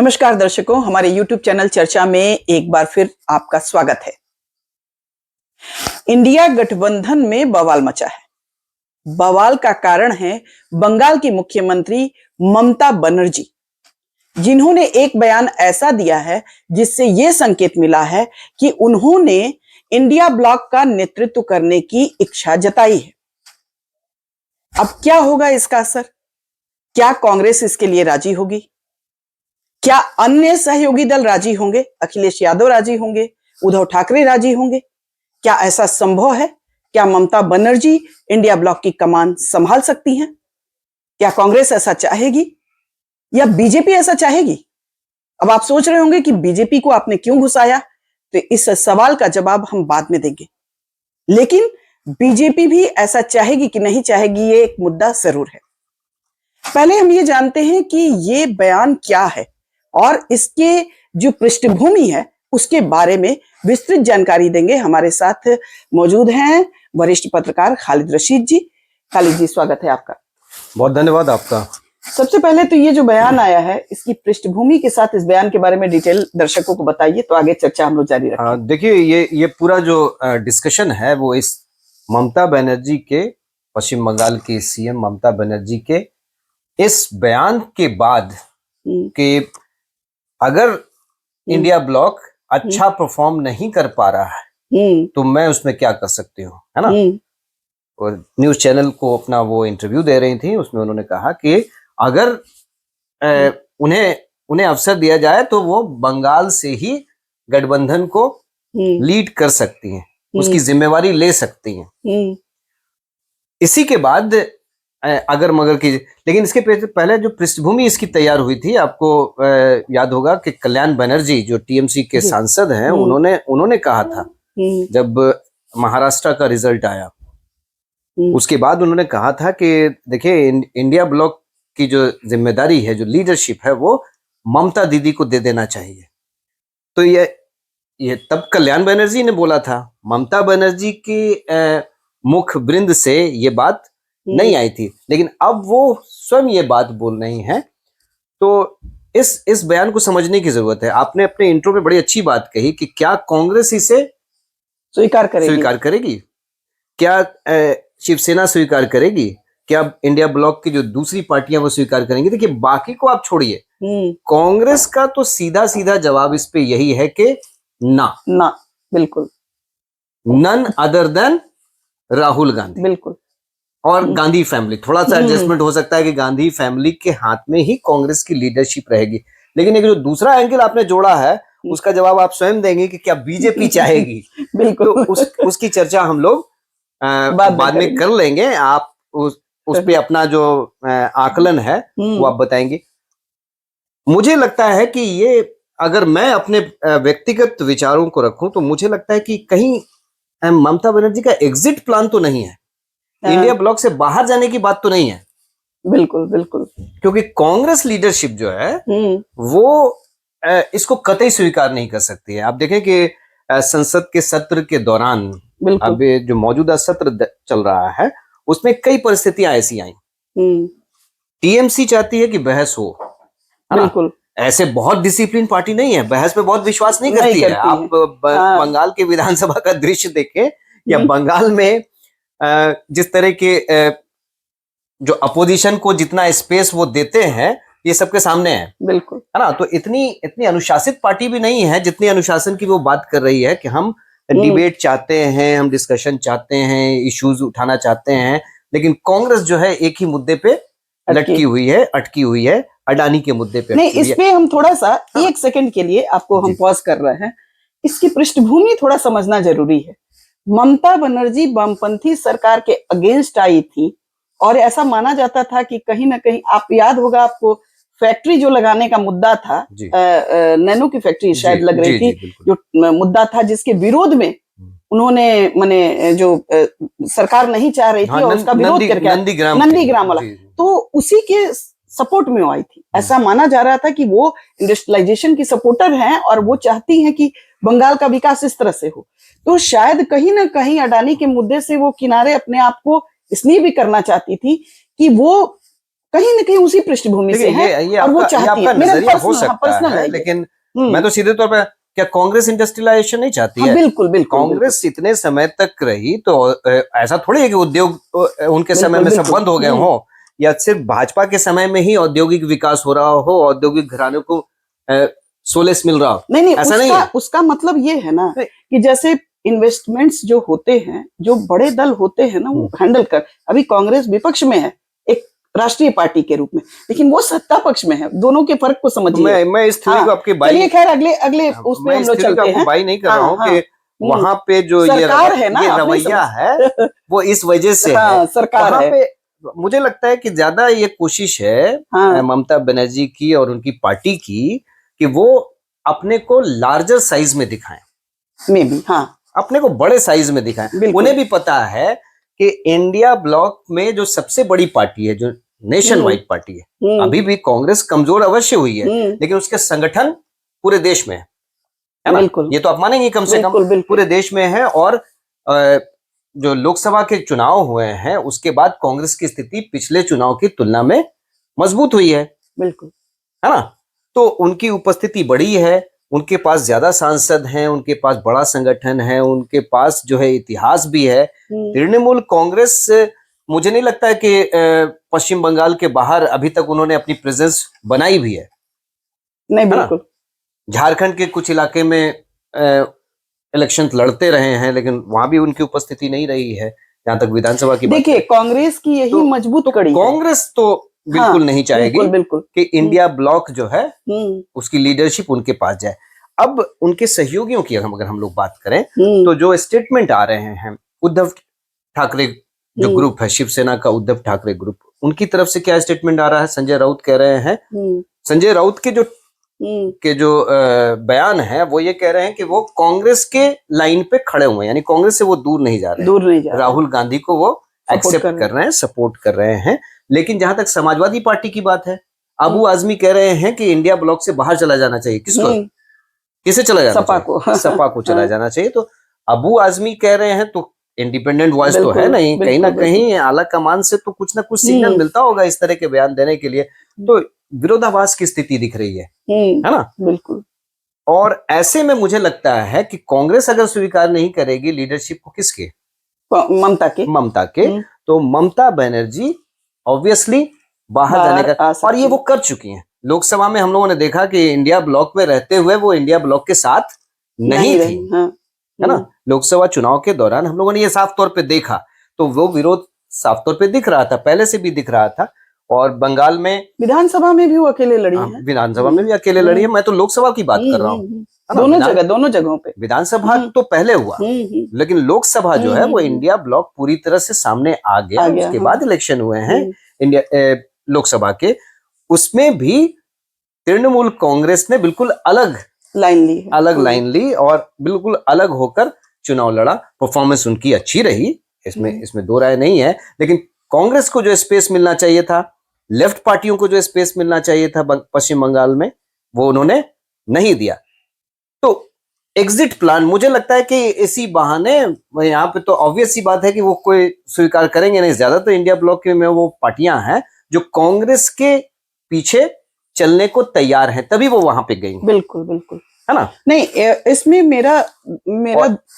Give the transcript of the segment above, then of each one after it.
नमस्कार दर्शकों, हमारे YouTube चैनल चर्चा में एक बार फिर आपका स्वागत है। इंडिया गठबंधन में बवाल मचा है। बवाल का कारण है बंगाल की मुख्यमंत्री ममता बनर्जी, जिन्होंने एक बयान ऐसा दिया है जिससे यह संकेत मिला है कि उन्होंने इंडिया ब्लॉक का नेतृत्व करने की इच्छा जताई है। अब क्या होगा इसका असर? क्या कांग्रेस इसके लिए राजी होगी? क्या अन्य सहयोगी दल राजी होंगे? अखिलेश यादव राजी होंगे? उद्धव ठाकरे राजी होंगे? क्या ऐसा संभव है? क्या ममता बनर्जी इंडिया ब्लॉक की कमान संभाल सकती हैं? क्या कांग्रेस ऐसा चाहेगी या बीजेपी ऐसा चाहेगी? अब आप सोच रहे होंगे कि बीजेपी को आपने क्यों घुसाया, तो इस सवाल का जवाब हम बाद में देंगे। लेकिन बीजेपी भी ऐसा चाहेगी कि नहीं चाहेगी, ये एक मुद्दा जरूर है। पहले हम ये जानते हैं कि ये बयान क्या है और इसके जो पृष्ठभूमि है उसके बारे में विस्तृत जानकारी देंगे। हमारे साथ मौजूद हैं वरिष्ठ पत्रकार खालिद रशीद जी। खालिद जी, स्वागत है आपका। बहुत धन्यवाद आपका। सबसे पहले तो ये जो बयान आया है, इसकी पृष्ठभूमि के साथ इस बयान के बारे में डिटेल दर्शकों को बताइए, तो आगे चर्चा हम लोग जारी रखें। देखिए, ये पूरा जो डिस्कशन है वो इस ममता बनर्जी के, पश्चिम बंगाल की सीएम ममता बनर्जी के इस बयान के बाद कि अगर इंडिया ब्लॉक अच्छा परफॉर्म नहीं कर पा रहा है तो मैं उसमें क्या कर सकती हूँ, है ना। और न्यूज चैनल को अपना वो इंटरव्यू दे रही थी, उसमें उन्होंने कहा कि अगर उन्हें अवसर दिया जाए तो वो बंगाल से ही गठबंधन को लीड कर सकती हैं, उसकी जिम्मेवारी ले सकती हैं। इसी के बाद अगर मगर की, लेकिन इसके पहले जो पृष्ठभूमि इसकी तैयार हुई थी, आपको याद होगा कि कल्याण बनर्जी जो टीएमसी के सांसद हैं, उन्होंने कहा था जब महाराष्ट्र का रिजल्ट आया, उसके बाद उन्होंने कहा था कि देखिए, इंडिया ब्लॉक की जो जिम्मेदारी है, जो लीडरशिप है, वो ममता दीदी को दे देना चाहिए। तो ये तब कल्याण बनर्जी ने बोला था, ममता बनर्जी की मुख बृंद से ये बात नहीं आई थी, लेकिन अब वो स्वयं ये बात बोल रही हैं। तो इस बयान को समझने की जरूरत है। आपने अपने इंट्रो में बड़ी अच्छी बात कही कि क्या कांग्रेस इसे स्वीकार करेगी? क्या शिवसेना स्वीकार करेगी? क्या इंडिया ब्लॉक की जो दूसरी पार्टियां वो स्वीकार करेंगी? देखिए, बाकी को आप छोड़िए, कांग्रेस का तो सीधा सीधा जवाब इस पे यही है कि ना, बिल्कुल, none other than Rahul Gandhi, बिल्कुल। और गांधी फैमिली। थोड़ा सा एडजस्टमेंट हो सकता है कि गांधी फैमिली के हाथ में ही कांग्रेस की लीडरशिप रहेगी, लेकिन एक जो दूसरा एंगल आपने जोड़ा है उसका जवाब आप स्वयं देंगे कि क्या बीजेपी चाहेगी। बिल्कुल। तो उसकी चर्चा हम लोग बाद में कर लेंगे। आप उस पे अपना जो आकलन है वो आप बताएंगे। मुझे लगता है कि ये, अगर मैं अपने व्यक्तिगत विचारों को रखूं तो मुझे लगता है कि कहीं ममता बनर्जी का एग्जिट प्लान तो नहीं है, इंडिया ब्लॉक से बाहर जाने की बात तो नहीं है। बिल्कुल बिल्कुल, क्योंकि कांग्रेस लीडरशिप जो है वो इसको कतई स्वीकार नहीं कर सकती है। आप देखें कि संसद के सत्र के दौरान, अब जो मौजूदा सत्र चल रहा है, उसमें कई परिस्थितियां ऐसी आई। टीएमसी चाहती है कि बहस हो, बिल्कुल, ऐसे बहुत डिसिप्लिन पार्टी नहीं है, बहस पे बहुत विश्वास नहीं करती है। आप बंगाल के विधानसभा का दृश्य देखें या बंगाल में जिस तरह के जो अपोजिशन को जितना स्पेस वो देते हैं, ये सबके सामने है, बिल्कुल, है ना। तो इतनी अनुशासित पार्टी भी नहीं है जितनी अनुशासन की वो बात कर रही है कि हम डिबेट चाहते हैं, हम डिस्कशन चाहते हैं, इश्यूज उठाना चाहते हैं। लेकिन कांग्रेस जो है एक ही मुद्दे पे अटकी हुई है, अडानी के मुद्दे पे। नहीं, इस पे हम थोड़ा सा एक सेकंड के लिए आपको हम पॉज कर रहे हैं। इसकी पृष्ठभूमि थोड़ा समझना जरूरी है। ममता बनर्जी वामपंथी सरकार के अगेंस्ट आई थी और ऐसा माना जाता था कि कहीं ना कहीं, आप याद होगा आपको, फैक्ट्री जो लगाने का मुद्दा था, नैनो की फैक्ट्री शायद लग रही थी, जो मुद्दा था जिसके विरोध में उन्होंने, माने जो सरकार नहीं चाह रही थी और उसका विरोध करके नंदीग्राम वाला, तो उसी के सपोर्ट में वो आई थी। ऐसा माना जा रहा था कि वो इंडस्ट्रियलाइजेशन की सपोर्टर हैं और वो चाहती हैं कि बंगाल का विकास इस तरह से हो। तो शायद कहीं ना कहीं अडानी के मुद्दे से वो किनारे अपने आप को इसलिए भी करना चाहती थी कि वो कहीं ना कहीं उसी पृष्ठभूमि से है ये और वो आपका चाहती आपका है। मेरा नजरिया हो पर्सनल सकता पर्सनल है, है ये। लेकिन मैं तो सीधे तौर पर, क्या कांग्रेस इंडस्ट्रियलाइजेशन नहीं चाहती हाँ, है? बिल्कुल बिल्कुल कांग्रेस इतने समय तक रही तो ऐसा थोड़ी है कि उद्योग उनके समय बिल्कुल में सब बिल्कुल। बंद हो गए हो, या सिर्फ भाजपा के समय में ही औद्योगिक विकास हो रहा हो, औद्योगिक घरानों को सोलेस मिल रहा हो, नहीं नहीं, ऐसा नहीं है। उसका मतलब ये है ना कि जैसे इन्वेस्टमेंट्स जो होते हैं, जो बड़े दल होते हैं ना, वो हैंडल कर, अभी कांग्रेस विपक्ष में है एक राष्ट्रीय पार्टी के रूप में, लेकिन वो सत्ता पक्ष में है। दोनों के फर्क को समझिए। मैं इस थ्योरी को आपके चलिए खैर, अगले अगले उस पे मैं हम इस लोग थ्योरी को चलते आपको हैं। बाई नहीं कर रहा हूँ कि वहां पे जो सरकार है ना, ये आपने रवैया है वो इस वजह से है। सरकार वहां है। पे मुझे लगता है कि ज्यादा ये कोशिश है ममता बनर्जी की और उनकी पार्टी की कि वो अपने को लार्जर साइज में दिखाएं, मे बी, अपने को बड़े साइज में दिखाएं। उन्हें भी पता है कि इंडिया ब्लॉक में जो सबसे बड़ी पार्टी है, जो नेशन वाइड पार्टी है, अभी भी कांग्रेस कमजोर अवश्य हुई है, लेकिन उसके संगठन पूरे देश में है ना, ये तो आप मानेंगे कम से कम पूरे देश में है। और जो लोकसभा के चुनाव हुए हैं उसके बाद कांग्रेस की स्थिति पिछले चुनाव की तुलना में मजबूत हुई है, बिल्कुल, है ना। तो उनकी उपस्थिति बड़ी है, उनके पास ज्यादा सांसद हैं, उनके पास बड़ा संगठन है, उनके पास जो है इतिहास भी है। तृणमूल कांग्रेस, मुझे नहीं लगता है कि पश्चिम बंगाल के बाहर अभी तक उन्होंने अपनी प्रेजेंस बनाई भी है। नहीं, बिल्कुल। झारखंड के कुछ इलाके में इलेक्शन लड़ते रहे हैं, लेकिन वहां भी उनकी उपस्थिति नहीं रही है। जहां तक विधानसभा की बात, देखिए कांग्रेस की यही मजबूत कड़ी है। कांग्रेस तो बिल्कुल नहीं चाहेगी बिल्कुल कि इंडिया ब्लॉक जो है उसकी लीडरशिप उनके पास जाए। अब उनके सहयोगियों की अगर हम लोग बात करें तो जो स्टेटमेंट आ रहे हैं, उद्धव ठाकरे जो ग्रुप है, शिवसेना का उद्धव ठाकरे ग्रुप, उनकी तरफ से क्या स्टेटमेंट आ रहा है? संजय राउत कह रहे हैं, संजय राउत के जो बयान है वो ये कह रहे हैं कि वो कांग्रेस के लाइन पे खड़े हुए हैं, यानी कांग्रेस से वो दूर नहीं जा रहे हैं, राहुल गांधी को वो एक्सेप्ट कर रहे हैं, सपोर्ट कर रहे हैं। लेकिन जहां तक समाजवादी पार्टी की बात है, अबू आजमी कह रहे हैं कि इंडिया ब्लॉक से बाहर चला जाना चाहिए। किसे चला जाना चाहिए? सपा को चला जाना चाहिए। तो अबू आजमी कह रहे हैं, तो इंडिपेंडेंट वॉइस तो है नहीं, कहीं ना कहीं आला कमान से तो कुछ ना कुछ सिग्नल मिलता होगा इस तरह के बयान देने के लिए। तो विरोधाभास की स्थिति दिख रही है ना? बिल्कुल। और ऐसे में मुझे लगता है कि कांग्रेस अगर स्वीकार नहीं करेगी लीडरशिप को, किसके? ममता के तो ममता बनर्जी ऑब्वियसली बाहर जाने का, और ये वो कर चुकी हैं। लोकसभा में हम लोगों ने देखा कि इंडिया ब्लॉक में रहते हुए वो इंडिया ब्लॉक के साथ नहीं थी, है ना। लोकसभा चुनाव के दौरान हम लोगों ने ये साफ तौर पे देखा, तो वो विरोध साफ तौर पे दिख रहा था, पहले से भी दिख रहा था। और बंगाल में विधानसभा में भी वो अकेले लड़ी है, विधानसभा में भी अकेले लड़ी है। मैं तो लोकसभा की बात कर रहा हूँ, दोनों जगहों पे। विधानसभा तो पहले हुआ, लेकिन लोकसभा जो है वो इंडिया ब्लॉक पूरी तरह से सामने आ गया। उसके बाद इलेक्शन हुए हैं इंडिया लोकसभा के, उसमें भी तृणमूल कांग्रेस ने बिल्कुल अलग लाइन ली और बिल्कुल अलग होकर चुनाव लड़ा। परफॉर्मेंस उनकी अच्छी रही, इसमें दो राय नहीं है। लेकिन कांग्रेस को जो स्पेस मिलना चाहिए था, लेफ्ट पार्टियों को जो स्पेस मिलना चाहिए था पश्चिम बंगाल में, वो उन्होंने नहीं दिया। तो एग्जिट प्लान, मुझे लगता है कि इसी बहाने यहाँ पे तो ऑब्वियस सी बात है कि वो कोई स्वीकार करेंगे नहीं। ज्यादा तो इंडिया ब्लॉक में वो पार्टियां हैं जो कांग्रेस के पीछे चलने को तैयार हैं, तभी वो वहां पे गई। बिल्कुल बिल्कुल, है ना। नहीं, इसमें मेरा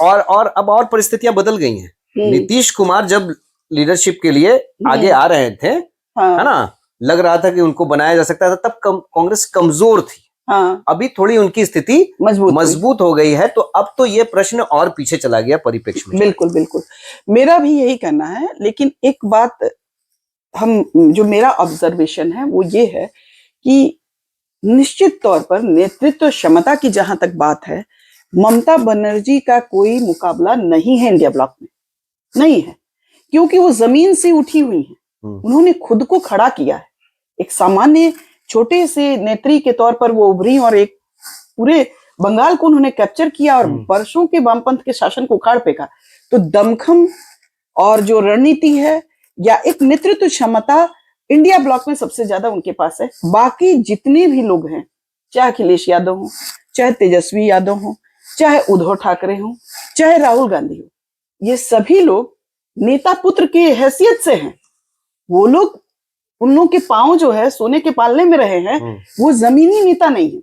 और अब और परिस्थितियां बदल गई हैं। नीतीश कुमार जब लीडरशिप के लिए आगे आ रहे थे, है ना, लग रहा था कि उनको बनाया जा सकता था, तब कांग्रेस कमजोर थी। अभी थोड़ी उनकी स्थिति मजबूत हो गई है, तो अब तो ये प्रश्न और पीछे चला गया परिप्रेक्ष्य में। बिल्कुल बिल्कुल, मेरा भी यही कहना है। लेकिन एक बात जो मेरा ऑब्जर्वेशन है वो ये है कि निश्चित तौर पर नेतृत्व क्षमता की जहां तक बात है, ममता बनर्जी का कोई मुकाबला नहीं है इंडिया ब्लॉक में, नहीं है, क्योंकि वो जमीन से उठी हुई है। उन्होंने खुद को खड़ा किया है, एक सामान्य छोटे से नेत्री के तौर पर वो उभरी और एक पूरे बंगाल को उन्होंने कैप्चर किया और वर्षों के वामपंथ के शासन को उखाड़ फेंका। तो दमखम और जो रणनीति है या एक नेतृत्व क्षमता इंडिया ब्लॉक में सबसे ज्यादा उनके पास है। बाकी जितने भी लोग हैं, चाहे अखिलेश यादव हो, चाहे तेजस्वी यादव हो, चाहे उद्धव ठाकरे हो, चाहे राहुल गांधी हो, ये सभी लोग नेता पुत्र की हैसियत से हैं। वो लोग उन लोगों के पांव जो है सोने के पालने में रहे हैं, वो जमीनी नेता नहीं है।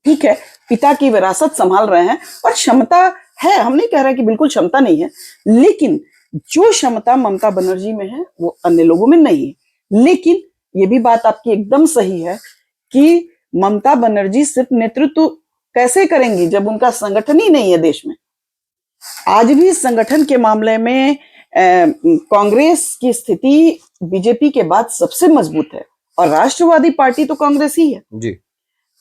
ठीक है, पिता की विरासत संभाल रहे हैं और क्षमता है, हम नहीं कह रहे कि बिल्कुल क्षमता नहीं है, लेकिन जो क्षमता ममता बनर्जी में है वो अन्य लोगों में नहीं है। लेकिन ये भी बात आपकी एकदम सही है कि ममता बनर्जी सिर्फ नेतृत्व कैसे करेंगी जब उनका संगठन ही नहीं है देश में। आज भी संगठन के मामले में कांग्रेस की स्थिति बीजेपी के बाद सबसे मजबूत है और राष्ट्रवादी पार्टी तो कांग्रेस ही है जी।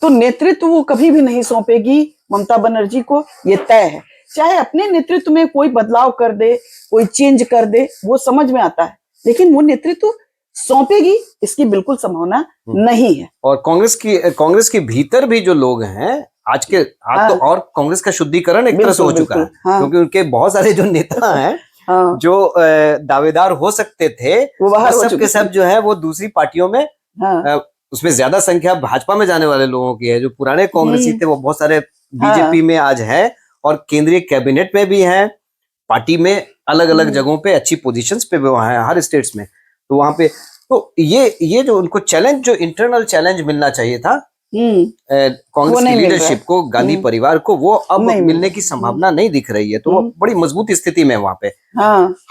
तो नेतृत्व वो कभी भी नहीं सौंपेगी ममता बनर्जी को, ये तय है। चाहे अपने नेतृत्व में कोई बदलाव कर दे, कोई चेंज कर दे, वो समझ में आता है, लेकिन वो नेतृत्व सौंपेगी इसकी बिल्कुल संभावना नहीं है। और कांग्रेस के भीतर भी जो लोग हैं आज तो और कांग्रेस का शुद्धिकरण एक तरह से हो चुका है, क्योंकि उनके बहुत सारे जो नेता हैं जो दावेदार हो सकते थे वो सब के सब जो है वो दूसरी पार्टियों में, उसमें ज्यादा संख्या भाजपा में जाने वाले लोगों की है। जो पुराने कांग्रेसी थे वो बहुत सारे बीजेपी में आज है और केंद्रीय कैबिनेट में भी है, पार्टी में अलग अलग जगहों पे अच्छी पोजीशंस पे भी वहां है, हर स्टेट्स में। तो वहां पे तो ये जो उनको चैलेंज, जो इंटरनल चैलेंज मिलना चाहिए था कांग्रेस की लीडरशिप को, गांधी परिवार को, वो अब मिलने की संभावना नहीं दिख रही है। तो वो बड़ी मजबूत स्थिति में वहां पे।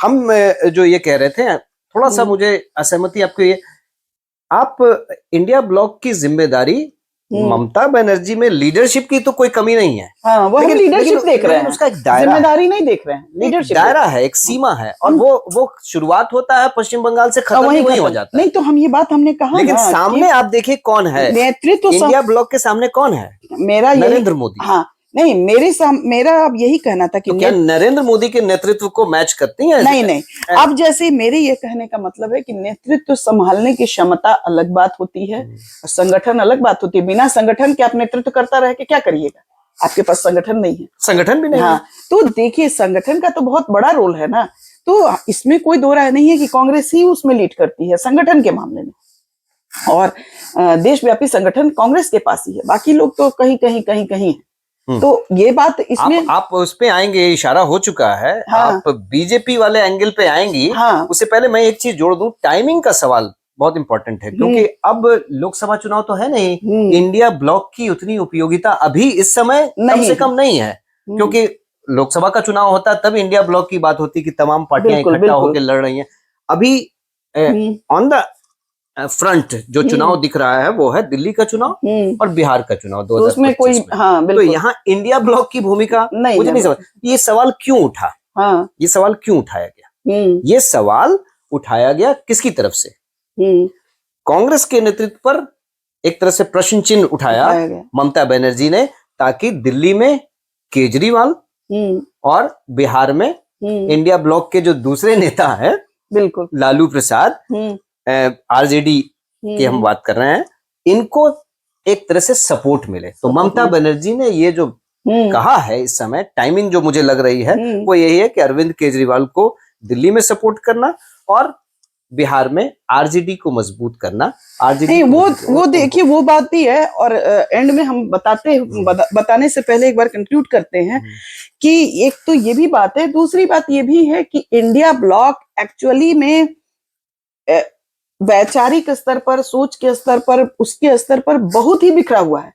हम जो ये कह रहे थे, थोड़ा सा मुझे असहमति आपको, ये आप इंडिया ब्लॉक की जिम्मेदारी ममता बनर्जी में लीडरशिप की तो कोई कमी नहीं है, वो हम लीडरशिप देख रहे हैं, उसका एक दायरा, जिम्मेदारी नहीं देख रहे हैं, लीडरशिप दायरा है, एक सीमा है, और वो शुरुआत होता है पश्चिम बंगाल से, खत्म वही हो जाता है। नहीं तो हम ये बात हमने कहा, लेकिन सामने आप देखिए कौन है नेतृत्व, इंडिया ब्लॉक के सामने कौन है? मेरा नरेंद्र मोदी। हाँ नहीं, मेरा अब यही कहना था कि तो क्या नरेंद्र मोदी के नेतृत्व को मैच करती है? नहीं, अब जैसे मेरे ये कहने का मतलब है कि नेतृत्व संभालने की क्षमता अलग बात होती है और संगठन अलग बात होती है। बिना संगठन के आप नेतृत्व करता रह के क्या करिएगा, आपके पास संगठन नहीं है, संगठन भी नहीं है। तो देखिए संगठन का तो बहुत बड़ा रोल है ना, तो इसमें कोई दो राय नहीं है कि कांग्रेस ही उसमें लीड करती है संगठन के मामले में, और देशव्यापी संगठन कांग्रेस के पास ही है, बाकी लोग तो कहीं है। तो ये बात इसमें आप उस पे आएंगे, इशारा हो चुका है। आप बीजेपी वाले एंगल पे आएंगी। उससे पहले मैं एक चीज जोड़ दूं, टाइमिंग का सवाल बहुत इंपॉर्टेंट है, क्योंकि अब लोकसभा चुनाव तो है नहीं, इंडिया ब्लॉक की उतनी उपयोगिता अभी इस समय कम से कम नहीं है, क्योंकि लोकसभा का चुनाव होता तब इंडिया ब्लॉक की बात होती कि तमाम पार्टियां इकट्ठा होकर लड़ रही हैं। अभी ऑन द फ्रंट जो चुनाव दिख रहा है वो है दिल्ली का चुनाव और बिहार का चुनाव 2025 उसमें कोई तो यहाँ इंडिया ब्लॉक की भूमिका मुझे नहीं समझ, ये सवाल क्यों उठा? ये सवाल क्यों उठाया गया? ये सवाल उठाया गया किसकी तरफ से? कांग्रेस के नेतृत्व पर एक तरह से प्रश्न चिन्ह उठाया ममता बनर्जी ने, ताकि दिल्ली में केजरीवाल और बिहार में इंडिया ब्लॉक के जो दूसरे नेता है, बिल्कुल लालू प्रसाद, आरजेडी की हम बात कर रहे हैं, इनको एक तरह से सपोर्ट मिले। तो ममता बनर्जी ने ये जो कहा है इस समय, टाइमिंग जो मुझे लग रही है वो यही है कि अरविंद केजरीवाल को दिल्ली में सपोर्ट करना और बिहार में आरजेडी को मजबूत करना। आरजेडी वो देखिए वो बात भी है, और एंड में हम बताने से पहले एक बार कंक्लूड करते हैं कि एक तो ये भी बात है, दूसरी बात ये भी है कि इंडिया ब्लॉक एक्चुअली में वैचारिक स्तर पर, सोच के स्तर पर, उसके स्तर पर बहुत ही बिखरा हुआ है।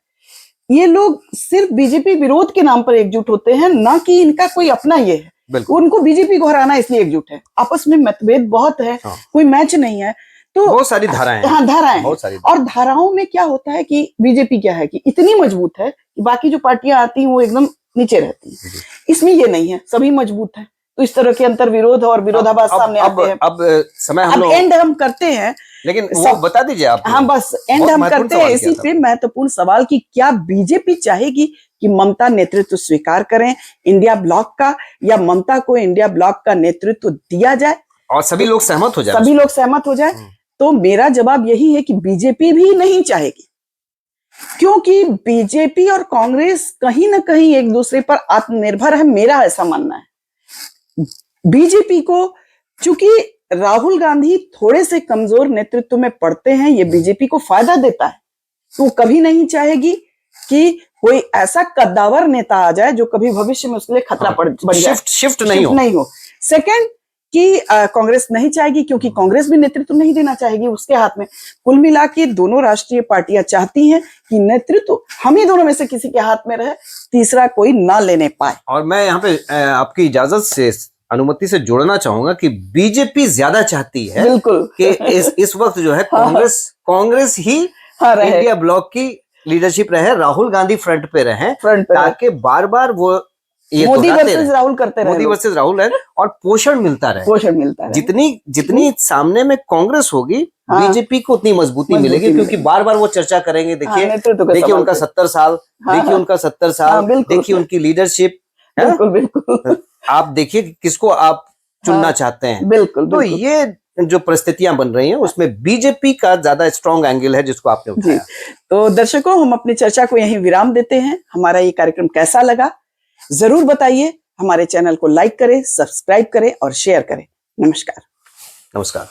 ये लोग सिर्फ बीजेपी विरोध के नाम पर एकजुट होते हैं, ना कि इनका कोई अपना ये है, उनको बीजेपी को हराना इसलिए एकजुट है। आपस में मतभेद बहुत है, कोई मैच नहीं है, तो बहुत सारी धाराएं, धाराएं बहुत सारी, और धाराओं में क्या होता है कि बीजेपी क्या है कि इतनी मजबूत है कि बाकी जो पार्टियां आती हैं वो एकदम नीचे रहती हैं। इसमें ये नहीं है, सभी मजबूत है, तो इस तरह के अंतर विरोध और विरोधाभास सामने आते हैं। अब समय अब एंड हम करते हैं, लेकिन वो बता दीजिए आप। हाँ बस एंड हम करते हैं इसी पे महत्वपूर्ण सवाल की, क्या बीजेपी चाहेगी कि ममता नेतृत्व स्वीकार करें इंडिया ब्लॉक का, या ममता को इंडिया ब्लॉक का नेतृत्व दिया जाए और सभी लोग सहमत हो जाए? सभी लोग सहमत हो जाए। तो मेरा जवाब यही है कि बीजेपी भी नहीं चाहेगी, क्योंकि बीजेपी और कांग्रेस कहीं ना कहीं एक दूसरे पर आत्मनिर्भर है, मेरा ऐसा मानना है। बीजेपी को चूंकि राहुल गांधी थोड़े से कमजोर नेतृत्व में पड़ते हैं, ये बीजेपी को फायदा देता है, तो वो कभी नहीं चाहेगी कि कोई ऐसा कद्दावर नेता आ जाए जो कभी भविष्य में उसके लिए खतरा बन जाए, शिफ्ट नहीं हो। सेकंड, कि कांग्रेस नहीं चाहेगी, क्योंकि कांग्रेस भी नेतृत्व नहीं देना चाहेगी उसके हाथ में। कुल मिला के दोनों राष्ट्रीय पार्टियां चाहती हैं कि नेतृत्व हम ही दोनों में से किसी के हाथ में रहे, तीसरा कोई ना लेने पाए। और मैं यहाँ पे आपकी इजाजत से, अनुमति से जोड़ना चाहूंगा कि बीजेपी ज्यादा चाहती है बिल्कुल कि इस वक्त जो है कांग्रेस ही इंडिया ब्लॉक की लीडरशिप रहे, राहुल गांधी फ्रंट पे रहे, ताकि बार बार वो ये मोदी वर्सेस राहुल करते रहे, मोदी वर्सेस राहुल है, और पोषण मिलता रहे। जितनी सामने में कांग्रेस होगी, बीजेपी को उतनी मजबूती मिलेगी, क्योंकि बार बार वो चर्चा करेंगे, देखिए उनका 70 साल, देखिए उनका 70 साल, देखिए उनकी लीडरशिप। बिल्कुल आप देखिए किसको आप चुनना चाहते हैं। बिल्कुल। तो ये जो परिस्थितियां बन रही हैं उसमें बीजेपी का ज्यादा स्ट्रॉन्ग एंगल है जिसको आपने उठाया। तो दर्शकों, हम अपनी चर्चा को यहीं विराम देते हैं। हमारा ये कार्यक्रम कैसा लगा जरूर बताइए। हमारे चैनल को लाइक करें, सब्सक्राइब करें और शेयर करें। नमस्कार।